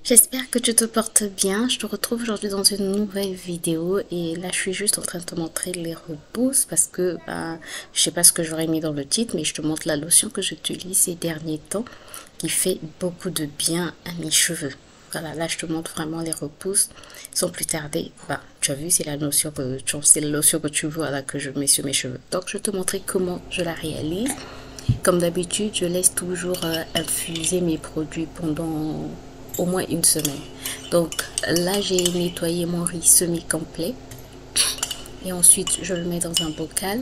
J'espère que tu te portes bien. Je te retrouve aujourd'hui dans une nouvelle vidéo et là je suis juste en train de te montrer les repousses parce que je sais pas ce que j'aurais mis dans le titre, mais je te montre la lotion que j'utilise ces derniers temps qui fait beaucoup de bien à mes cheveux. Voilà, là je te montre vraiment les repousses. Sans plus tarder, tu as vu, c'est la lotion que tu vois là que je mets sur mes cheveux. Donc je vais te montrer comment je la réalise. Comme d'habitude, je laisse toujours infuser mes produits pendant au moins une semaine. Donc là, j'ai nettoyé mon riz semi-complet et ensuite je le mets dans un bocal.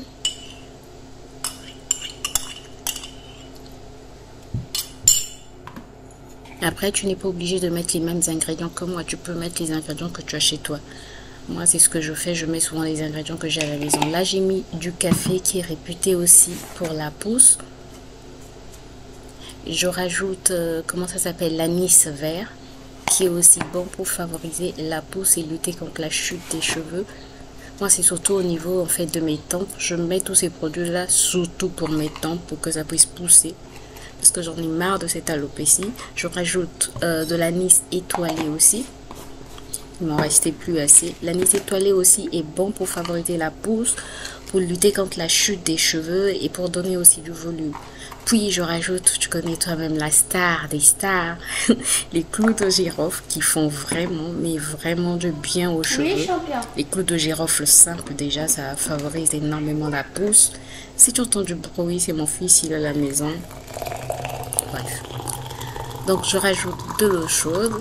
Après, tu n'es pas obligé de mettre les mêmes ingrédients que moi. Tu peux mettre les ingrédients que tu as chez toi. Moi, c'est ce que je fais. Je mets souvent les ingrédients que j'ai à la maison. Là, j'ai mis du café qui est réputé aussi pour la pousse. Je rajoute, comment ça s'appelle, l'anis vert, qui est aussi bon pour favoriser la pousse et lutter contre la chute des cheveux. Moi, c'est surtout au niveau en fait de mes tempes. Je mets tous ces produits-là surtout pour mes tempes, pour que ça puisse pousser. Parce que j'en ai marre de cette alopécie. Je rajoute de l'anis étoilé aussi. Il m'en restait plus assez. L'anis étoilé aussi est bon pour favoriser la pousse, pour lutter contre la chute des cheveux et pour donner aussi du volume. Puis je rajoute, tu connais toi-même la star des stars, les clous de girofle qui font vraiment, mais vraiment du bien aux cheveux. Oui, les clous de girofle simples déjà, ça favorise énormément la pousse. Si tu entends du bruit, c'est mon fils, il est à la maison. Bref. Donc je rajoute de l'eau chaude.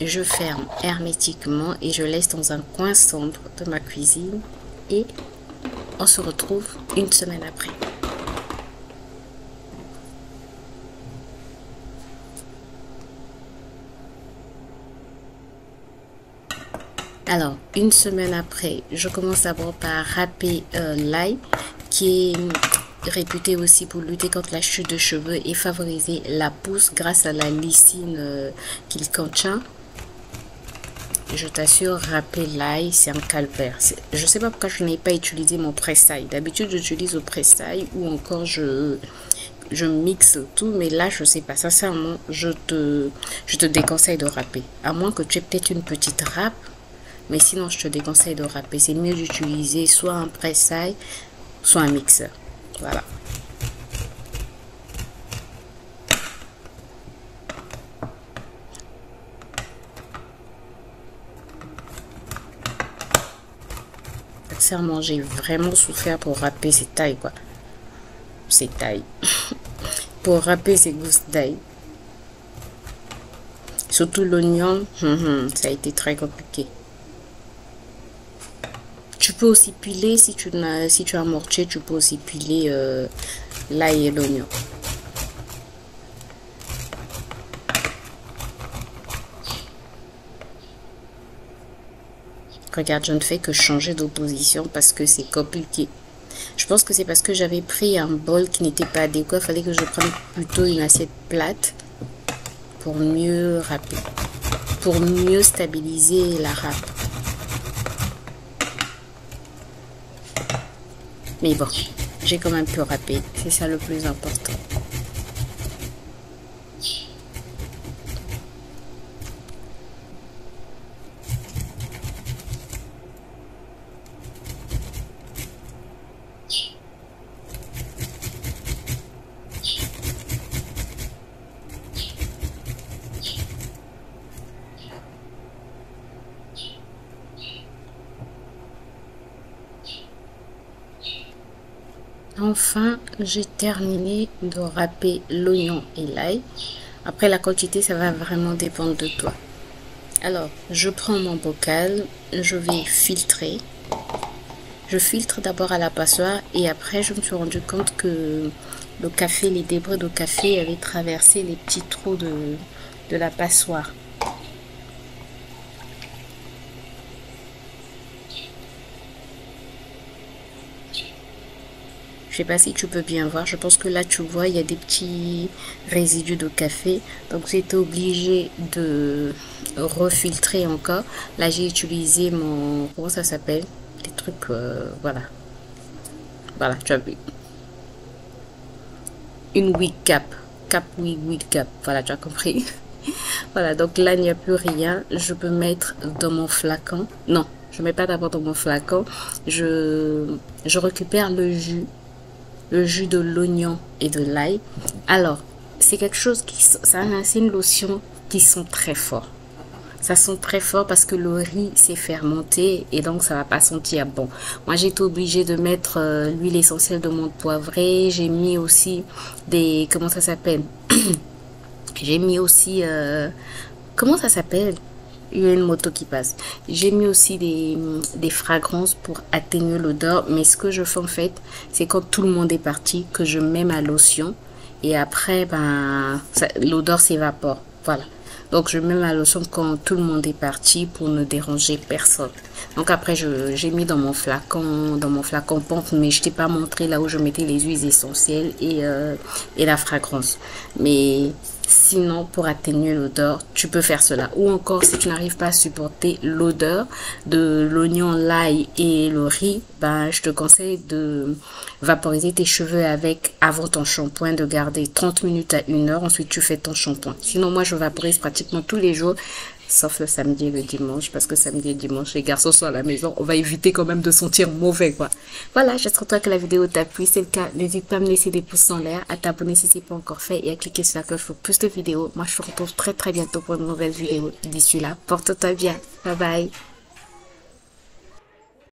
Je ferme hermétiquement et je laisse dans un coin sombre de ma cuisine et on se retrouve une semaine après. Alors, une semaine après, je commence d'abord par râper l'ail qui est réputé aussi pour lutter contre la chute de cheveux et favoriser la pousse grâce à la lysine qu'il contient. Je t'assure, râper l'ail, c'est un calvaire. Je sais pas pourquoi je n'ai pas utilisé mon presse-ail. D'habitude, j'utilise le presse-ail ou encore je mixe tout. Mais là, je sais pas. Sincèrement, je te déconseille de râper. À moins que tu aies peut-être une petite râpe. Mais sinon, je te déconseille de râper. C'est mieux d'utiliser soit un presse-ail, soit un mixeur. Voilà. Sincèrement, j'ai vraiment souffert pour râper ces tailles, quoi. Ces tailles. Pour râper ces gousses d'ail. Surtout l'oignon, ça a été très compliqué. Tu peux aussi piler, si tu as un mortier, tu peux aussi piler l'ail et l'oignon. Regarde, je ne fais que changer d'opposition parce que c'est compliqué. Je pense que c'est parce que j'avais pris un bol qui n'était pas adéquat. Il fallait que je prenne plutôt une assiette plate pour mieux râper, pour mieux stabiliser la râpe. Mais bon, j'ai quand même pu râper. C'est ça le plus important. Enfin, j'ai terminé de râper l'oignon et l'ail. Après, la quantité, ça va vraiment dépendre de toi. Alors, je prends mon bocal, je vais filtrer. Je filtre d'abord à la passoire et après, je me suis rendu compte que le café, les débris de café avaient traversé les petits trous de la passoire. Je sais pas si tu peux bien voir. Je pense que là, tu vois, il y a des petits résidus de café. Donc, j'étais obligée de refiltrer encore. Là, j'ai utilisé mon... Comment ça s'appelle? Les trucs... voilà. Voilà, tu as vu. une wig cap. Cap, wig cap. Voilà, tu as compris. Voilà, donc là, il n'y a plus rien. Je peux mettre dans mon flacon. Non, je mets pas d'abord dans mon flacon. Je récupère le jus de l'oignon et de l'ail. Alors, c'est quelque chose c'est une lotion qui sent très fort. Ça sent très fort parce que le riz s'est fermenté et donc ça va pas sentir bon. Moi j'ai été obligée de mettre l'huile essentielle de menthe poivrée. J'ai mis aussi des, comment ça s'appelle? J'ai mis aussi, comment ça s'appelle? Il y a une moto qui passe. J'ai mis aussi des fragrances pour atténuer l'odeur. Mais ce que je fais en fait, c'est quand tout le monde est parti, que je mets ma lotion. Et après, ben, l'odeur s'évapore. Voilà. Donc, je mets ma lotion quand tout le monde est parti pour ne déranger personne. Donc, après, j'ai mis dans mon flacon pompe, mais je t'ai pas montré là où je mettais les huiles essentielles et la fragrance. Mais sinon, pour atténuer l'odeur, tu peux faire cela. Ou encore, si tu n'arrives pas à supporter l'odeur de l'oignon, l'ail et le riz, ben, je te conseille de vaporiser tes cheveux avec, avant ton shampoing, de garder 30 minutes à 1 heure. Ensuite, tu fais ton shampoing. Sinon, moi, je vaporise pratiquement tous les jours, sauf le samedi et le dimanche, parce que samedi et dimanche, les garçons sont à la maison. On va éviter quand même de sentir mauvais, quoi. Voilà, j'espère que la vidéo t'a plu. Si c'est le cas, n'hésite pas à me laisser des pouces en l'air, à t'abonner si c'est pas encore fait et à cliquer sur la cloche pour plus de vidéos. Moi, je te retrouve très très bientôt pour une nouvelle vidéo. D'ici là, porte-toi bien. Bye bye.